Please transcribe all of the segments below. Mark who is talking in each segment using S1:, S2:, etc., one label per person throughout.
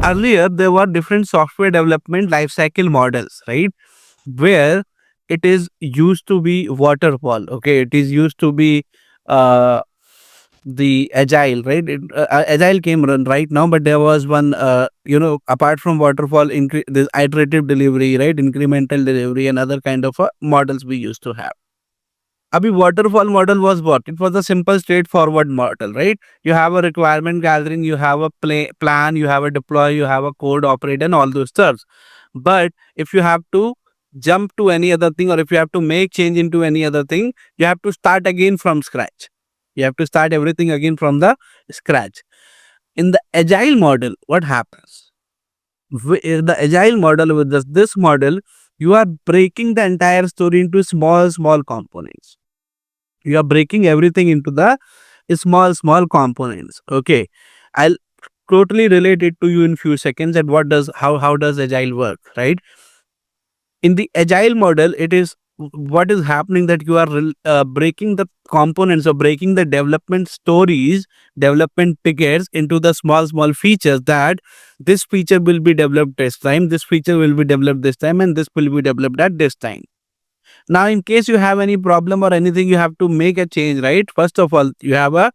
S1: earlier there were different software development lifecycle models, right? Where it is used to be waterfall. Okay, it is used to be uh, the agile, right? Agile came right now, but there was one, apart from waterfall, this iterative delivery, right? Incremental delivery and other kind of models we used to have. Abhi waterfall model was what? It was a simple, straightforward model, right? You have a requirement gathering, you have a plan, you have a deploy, you have a code operate, and all those stuff. But if you have to jump to any other thing, or if you have to make change into any other thing, you have to start again from scratch. You have to start everything again from the scratch. In the agile model, what happens? In the agile model, with this model, you are breaking the entire story into small, small components. You are breaking everything into the small components. Okay, I'll totally relate it to you in few seconds. And how does agile work, right? In the agile model, it is what is happening, that you are breaking the components, or breaking the development stories, development tickets into the small features, that this feature will be developed this time, this feature will be developed this time, and this will be developed at this time. Now, in case you have any problem or anything, you have to make a change, right? First of all, you have a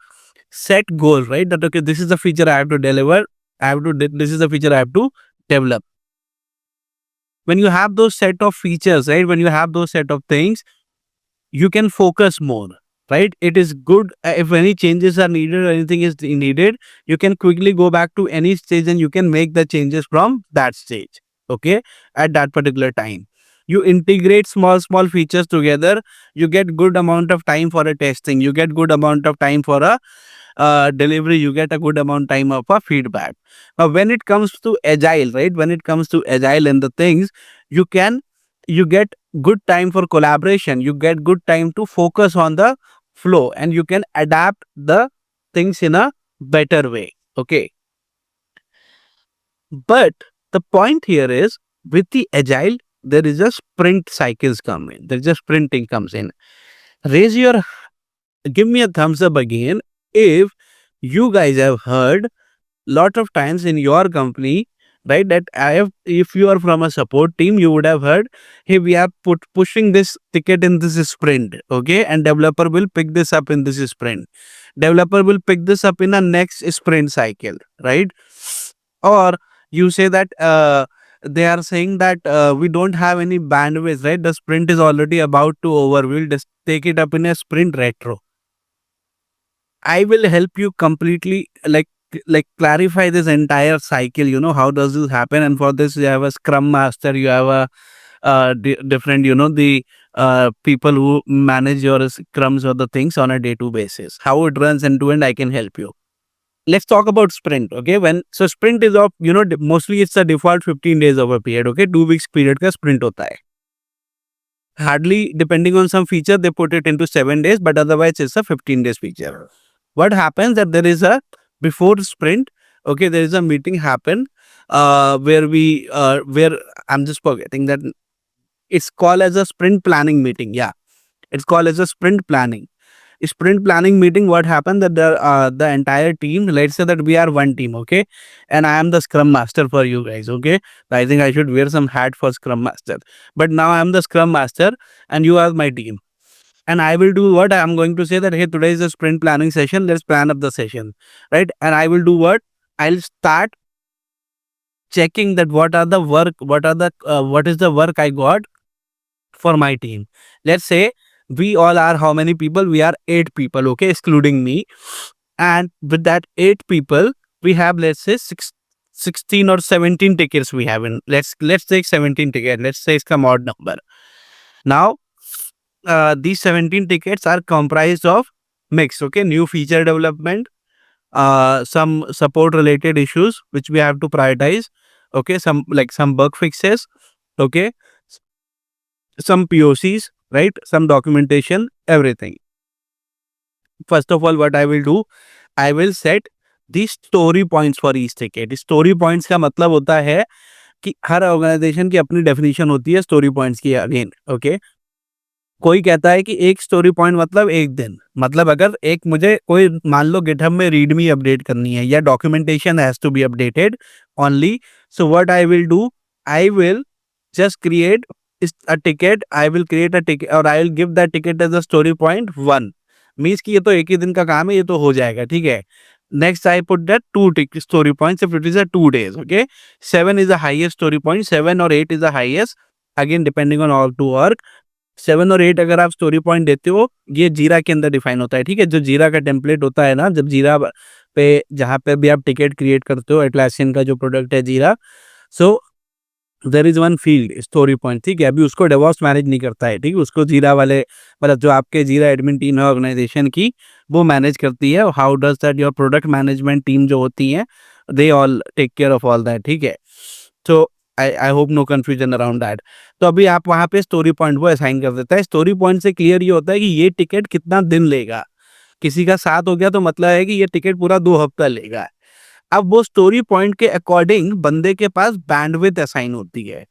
S1: set goal, right? That okay, this is the feature I have to deliver. This is the feature I have to develop. When you have those set of features, right? When you have those set of things, you can focus more, right? It is good, if any changes are needed or anything is needed, you can quickly go back to any stage and you can make the changes from that stage. Okay, at that particular time, you integrate small features together. You get good amount of time for a testing, you get good amount of time for a delivery, you get a good amount time of a feedback. Now when it comes to agile, right, when it comes to agile and the things, you get good time for collaboration, you get good time to focus on the flow, and you can adapt the things in a better way. Okay, but the point here is, with the agile, there is a sprint cycles come in, there is a sprinting comes in. Raise your Give me a thumbs up again if you guys have heard lot of times in your company, right? That I have, if you are from a support team, you would have heard, hey, we are pushing this ticket in this sprint, okay, and developer will pick this up in this sprint. Developer will pick this up in the next sprint cycle, right? Or you say that they are saying that we don't have any bandwidth, right? The sprint is already about to over. We'll just take it up in a sprint retro. I will help you completely, like clarify this entire cycle. You know, how does this happen? And for this, you have a scrum master, you have a different, the people who manage your scrums or the things on a day-to basis. How it runs end to end, I can help you. Let's talk about sprint. Okay, sprint is of, mostly it's a default 15 days of a period. Okay, 2 weeks period ka sprint hota hai. Hardly, depending on some feature, they put it into 7 days, but otherwise it's a 15 days feature. What happens that there is a before sprint, okay, there is a meeting happen where I'm just forgetting that it's called as a sprint planning meeting. Yeah, it's called as a sprint planning. Sprint planning meeting, what happened that the entire team, let's say that we are one team, okay, and I am the scrum master for you guys, okay. I think I should wear some hat for scrum master, but now I am the scrum master and you are my team. And I will do what? I am going to say that, hey, today is a sprint planning session, let's plan up the session, right? And I will do what? I'll start checking that what are the work, what is the work I got for my team. Let's say we all are how many people? We are 8 people, okay, excluding me. And with that 8 people, we have, let's say, 16 or 17 tickets we have in. Let's take 17 tickets. Let's say it's a odd number. Now, these 17 tickets are comprised of mix, okay, new feature development, some support related issues which we have to prioritize, okay, some bug fixes, okay, some POCs, right, some documentation, everything. First of all, what I will do, I will set the story points for each ticket. Story points का मतलब होता है कि हर organisation की अपनी definition होती है story points की, अगेन, ओके. कोई कहता है कि एक स्टोरी पॉइंट मतलब एक दिन, मतलब अगर एक मुझे कोई मान लो गिटहब में रीडमी अपडेट करनी है या documentation has to be updated only, so what I will do, I will just create a ticket, I will create a ticket और I will give that ticket as a story point 1, means कि ये तो एक ही दिन का काम है, ये तो हो जाएगा, ठीक है। Next I put that 2 story points if it is a 2 days, okay. 7 is the highest story point, 7 और 8 is the highest, again depending on all to work. 7 और 8 अगर आप स्टोरी पॉइंट देते हो, ये जीरा के अंदर डिफाइन होता है, ठीक है। जो जीरा का टेम्पलेट होता है ना, जब जीरा पे जहाँ पे भी आप टिकट क्रिएट करते हो, एटलासियन का जो प्रोडक्ट है Jira, so there is one field story point, ठीक है। अभी उसको डेवॉप्स मैनेज नहीं करता है, ठीक है, उसको जीरा वाले मतलब जो आपके जीरा एडमिन टीम है ऑर्गेनाइजेशन की, वो मैनेज करती है। How does that your product management team जो होती है, they all take care of all that, ठीक है। So I hope no confusion around that. तो अभी आप वहाँ पे स्टोरी पॉइंट वो असाइन कर देता है। स्टोरी पॉइंट से क्लियर ये होता है कि ये टिकट कितना दिन लेगा। किसी का 7 हो गया तो मतलब है कि ये टिकट पूरा 2 हफ्ता लेगा। अब वो स्टोरी पॉइंट के अकॉर्डिंग बंदे के पास बैंडविड्थ असाइन होती है,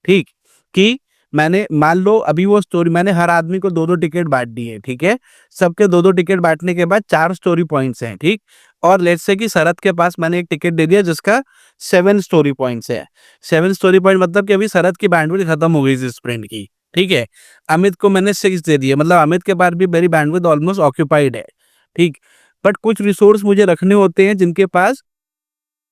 S1: ठीक, कि मैंने मान लो अभी वो स्टोरी मैंने हर आदमी को 2-2 टिकट बाँट दिए, ठीक है। सबके 2-2 टिकट बाँटने के बाद 4 स्टोरी पॉइंट्स हैं, ठीक। और लेट्स से कि शरद के पास मैंने एक टिकट दे दिया जिसका 7 स्टोरी पॉइंट्स है। 7 स्टोरी पॉइंट मतलब कि अभी शरद की बैंडविड्थ खत्म हो गई इस स्प्रिंट की, ठीक है। अमित को मैंने 6 दे दिए, मतलब अमित के पास भी मेरी बैंडविड्थ ऑलमोस्ट ऑक्यूपाइड है, ठीक। बट कुछ रिसोर्स मुझे रखने होते हैं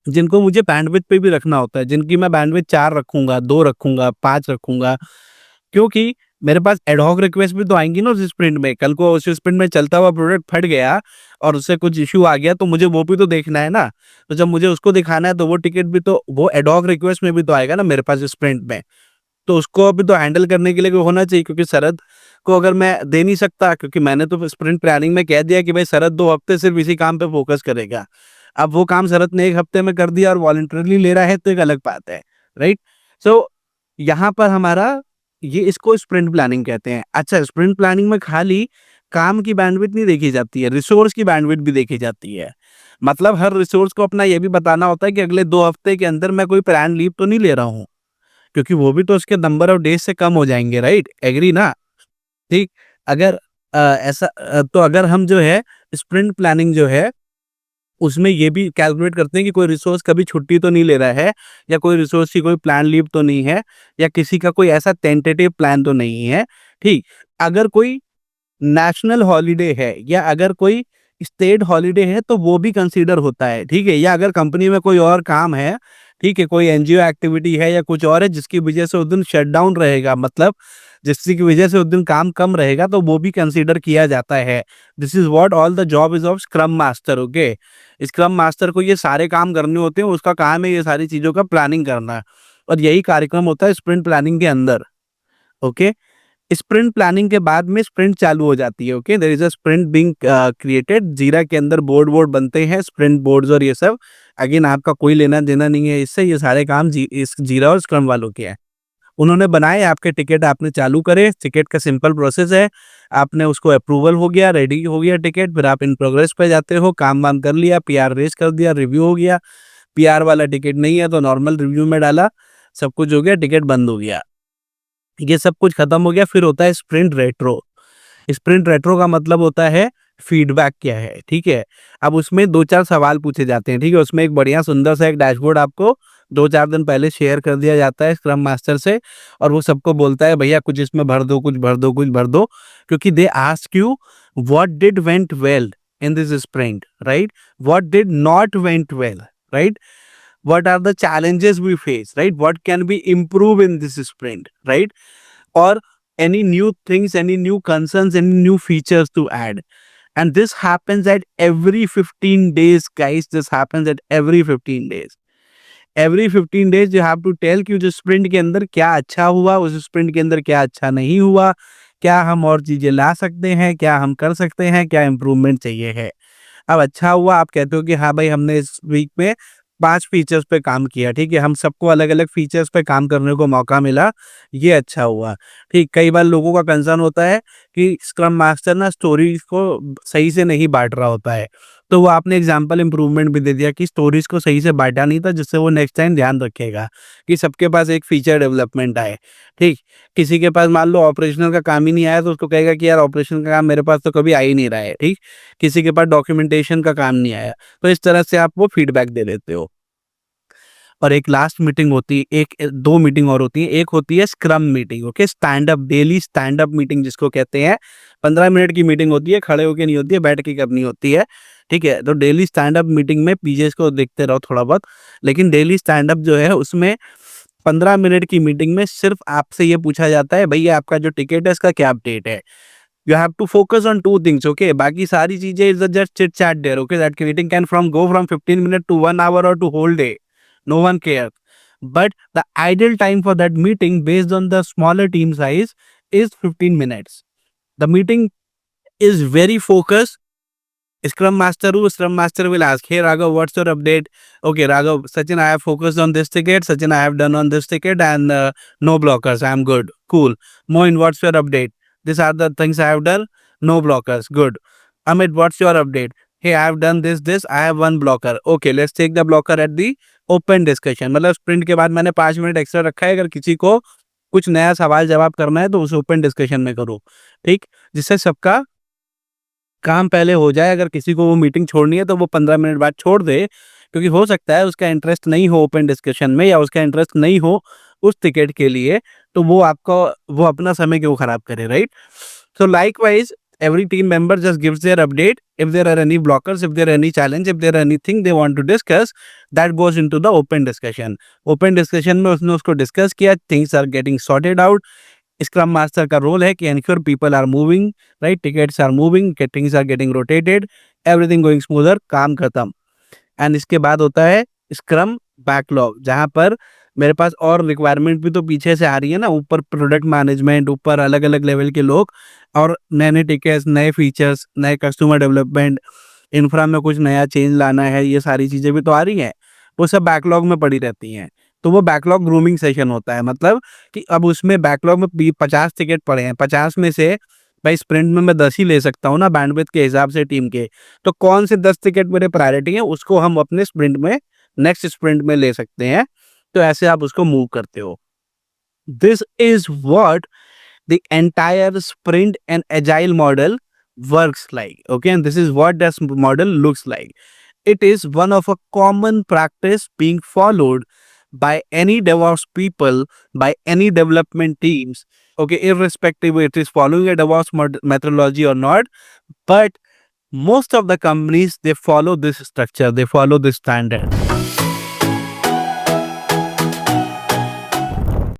S1: जिनको मुझे बैंडविड्थ पे भी रखना होता है, जिनकी मैं बैंडविड्थ 4 रखूँगा, 2 रखूँगा, 5 रखूँगा, क्योंकि मेरे पास एड हॉक रिक्वेस्ट भी तो आएँगी ना उस स्प्रिंट में। कल को उस स्प्रिंट में चलता हुआ प्रोडक्ट फट गया और उससे कुछ इश्यू आ गया तो मुझे वो भी तो देखना है ना। तो जब मुझे उसको दिखाना है तो वो टिकट भी तो वो एड हॉक रिक्वेस्ट में भी तो आएगा ना मेरे पास स्प्रिंट में। तो उसको भी तो हैंडल करने के लिए कोई होना चाहिए, क्योंकि शरद को अगर मैं दे नहीं सकता, क्योंकि मैंने तो स्प्रिंट प्लानिंग में कह दिया कि भाई शरद 2 हफ्ते सिर्फ इसी काम पे फोकस करेगा। अब वो काम शरद ने 1 हफ्ते में कर दिया और वॉलंटरली ले रहा है तो एक अलग बात है, राइट? सो यहाँ पर हमारा ये इसको स्प्रिंट प्लानिंग कहते हैं। अच्छा, स्प्रिंट प्लानिंग में खाली काम की बैंडविड्थ नहीं देखी जाती है, रिसोर्स की बैंडविड्थ भी देखी जाती है। मतलब हर रिसोर्स को अपना ये भी बताना होता है कि अगले 2 हफ्ते के अंदर मैं कोई प्लान लीव तो नहीं ले रहा हूँ। क्योंकि वो भी तो उसके नंबर ऑफ डेज से कम हो जाएँगे, राइट? एग्री ना? ठीक? अगर तो अगर हम जो है स्प्रिंट प्लानिंग जो है उसमें ये भी कैलकुलेट करते हैं कि कोई रिसोर्स कभी छुट्टी तो नहीं ले रहा है, या कोई रिसोर्स की कोई प्लान लीव तो नहीं है, या किसी का कोई ऐसा टेंटेटिव प्लान तो नहीं है, ठीक? अगर कोई नेशनल हॉलिडे है या अगर कोई स्टेट हॉलिडे है तो वो भी कंसीडर होता है, ठीक है? या अगर कंपनी में कोई और काम है, ठीक है? कोई एनजीओ एक्टिविटी है या कुछ और है जिसकी वजह से उस दिन शटडाउन रहेगा, मतलब जिसकी वजह से उस दिन काम कम रहेगा, तो वो भी कंसीडर किया जाता है। This is what all the job is of scrum master, okay? Scrum master को ये सारे काम करने होते हैं, उसका काम है ये सारी चीज़ों का प्लानिंग करना, और यही कार्यक्रम होता है स्प्रिंट प्लानिंग के अंदर, ओके? स्प्रिंट प्लानिंग के बाद में स्प्रिंट चालू हो जाती है, okay. There is a sprint being created. Jira के अंदर बोर्ड बनते हैं, स्प्रिंट बोर्ड्स और ये सब। अगेन आपका कोई लेना देना नहीं है इससे, ये सारे काम इस जीरा और स्क्रम वालों के हैं। उन्होंने बनाए, आपके टिकट आपने चालू करे। टिकट का सिंपल प्रोसेस है, आपने उसको अप्रूवल हो गया, रेडी हो गया टिकट, फिर आप इन प्रोग्रेस पे जाते हो, काम वाम कर लिया, पीआर रेज कर दिया, रिव्यू हो गया। पीआर वाला टिकट नहीं है तो नॉर्मल रिव्यू में डाला, सब कुछ हो गया, टिकट बंद हो गया। ये सब कुछ खत्म हो गया, फिर होता है स्प्रिंट रेट्रो। स्प्रिंट रेट्रो का मतलब होता है फीडबैक क्या है, ठीक है? अब उसमें 2-4 सवाल पूछे जाते हैं, ठीक है? उसमें एक बढ़िया सुंदर सा एक डैशबोर्ड आपको 2-4 दिन पहले शेयर कर दिया जाता है स्क्रम मास्टर से, और वो सबको बोलता है भैया कुछ इसमें भर दो, कुछ भर दो, कुछ भर दो, क्योंकि they ask you what did went well in this sprint, right? What did not went well, right? What are the challenges we face, right? What can be improved in this sprint, right? Or any new things, any new concerns, any new features to add. And this happens at every 15 days, guys. This happens at every 15 days. Every 15 days you have to tell कि उस sprint के अंदर क्या अच्छा हुआ, उस sprint के अंदर क्या अच्छा नहीं हुआ, क्या हम और चीजें ला सकते हैं, क्या हम कर सकते हैं, क्या इम्प्रूवमेंट चाहिए है। अब अच्छा हुआ, आप कहते हो कि हाँ भाई हमने इस वीक में 5 फीचर्स पे काम किया, ठीक है? हम सबको अलग-अलग फीचर्स पे काम करने को मौका मिला, ये अच्छा हुआ। ठीक, कई बार लोगों का कंसर्न होता है कि स्क्रम मास्टर ना स्टोरीज को सही से नहीं बांट रहा होता है। तो वो आपने एग्जांपल इम्प्रूवमेंट भी दे दिया कि स्टोरीज को सही से बांटा नहीं था, जिससे वो नेक्स्ट टाइम ध्यान रखेगा कि सबके पास एक फीचर डेवलपमेंट आए। ठीक, किसी के पास मान लो ऑपरेशनल का काम ही नहीं आया तो उसको कहेगा कि यार ऑपरेशनल का काम मेरे पास तो कभी आ ही नहीं रहा है। ठीक, किसी के पास डॉक्यूमेंटेशन का काम नहीं आया, तो इस तरह से आप वो फीडबैक दे देते हो। और एक लास्ट मीटिंग होती है, एक दो मीटिंग और होती है। एक होती है scrum meeting, okay, stand up, daily stand up meeting जिसको कहते हैं। 15 मिनट की मीटिंग होती है, खड़े होके नहीं होती है, बैठ के करनी होती है। ठीक है, तो डेली स्टैंड अप मीटिंग में पीजेस को देखते रहो थोड़ा बहुत, लेकिन डेली स्टैंड अप जो है उसमें 15 मिनट की मीटिंग में सिर्फ आपसे ये पूछा जाता है, भैया आपका जो टिकट है इसका क्या अपडेट है। You have to focus on two things, okay, बाकी सारी चीजें is just chit chat there, okay, that meeting can from go from 15 minute to 1 hour और to whole day, no one cares. But the ideal time for that meeting based on the smaller team size is 15 minutes. The meeting is very focused. Scrum Master will ask, hey Raghav, what's your update? Okay, Raghav, Sachin, I have focused on this ticket. Sachin, I have done on this ticket and no blockers. I'm good. Cool. Moin, what's your update? These are the things I have done. No blockers. Good. Amit, what's your update? Hey, I have done this. I have one blocker. Okay, let's take the blocker at the open discussion. मतलब sprint के बाद मैंने 5 minute extra रखा है, अगर किसी को कुछ नया सवाल जवाब करना है तो उसे ओपन डिस्कशन में करो। ठीक, जिससे सबका काम पहले हो जाए। अगर किसी को वो मीटिंग छोड़नी है तो वो 15 मिनट बाद छोड़ दे, क्योंकि हो सकता है उसका इंटरेस्ट नहीं हो ओपन डिस्कशन में, या उसका इंटरेस्ट नहीं हो उस टिकट के लिए, तो वो आपको वो अपना समय क्यों खराब करे, right? So likewise every team member just gives their update. If there are any blockers, if there are any challenge, if there are anything they want to discuss, that goes into the open discussion. Open discussion में उसने उसको discuss किया, things are getting sorted out. Scrum master का role है कि ensure people are moving, right, tickets are moving, things are getting rotated, everything going smoother, काम खत्म। And इसके बाद होता है स्क्रम बैकलॉग, जहां पर मेरे पास और रिक्वायरमेंट भी तो पीछे से आ रही है ना, ऊपर प्रोडक्ट मैनेजमेंट, ऊपर अलग अलग लेवल के लोग, और नए नए टिकट्स, नए फीचर्स, नए कस्टमर डेवलपमेंट, इंफ्रा में कुछ नया चेंज लाना है, ये सारी चीज़ें भी तो आ रही हैं, वो सब बैकलॉग में पड़ी रहती हैं। तो वो बैकलॉग ग्रूमिंग सेशन होता है, मतलब कि अब उसमें बैकलॉग में 50 टिकट पड़े हैं, 50 में से भाई स्प्रिंट में मैं 10 ही ले सकता हूँ ना, बैंडविड्थ के हिसाब से टीम के, तो कौन से 10 टिकट मेरे प्रायोरिटी है उसको हम अपने स्प्रिंट में, नेक्स्ट स्प्रिंट में ले सकते हैं। तो ऐसे आप उसको मूव करते हो। This is what the entire sprint and agile model works like, okay, and this is what this model looks like. It is one of a common practice being followed by any DevOps people, by any development teams, okay, irrespective it is following a DevOps methodology or not, but most of the companies, they follow this structure, they follow this standard.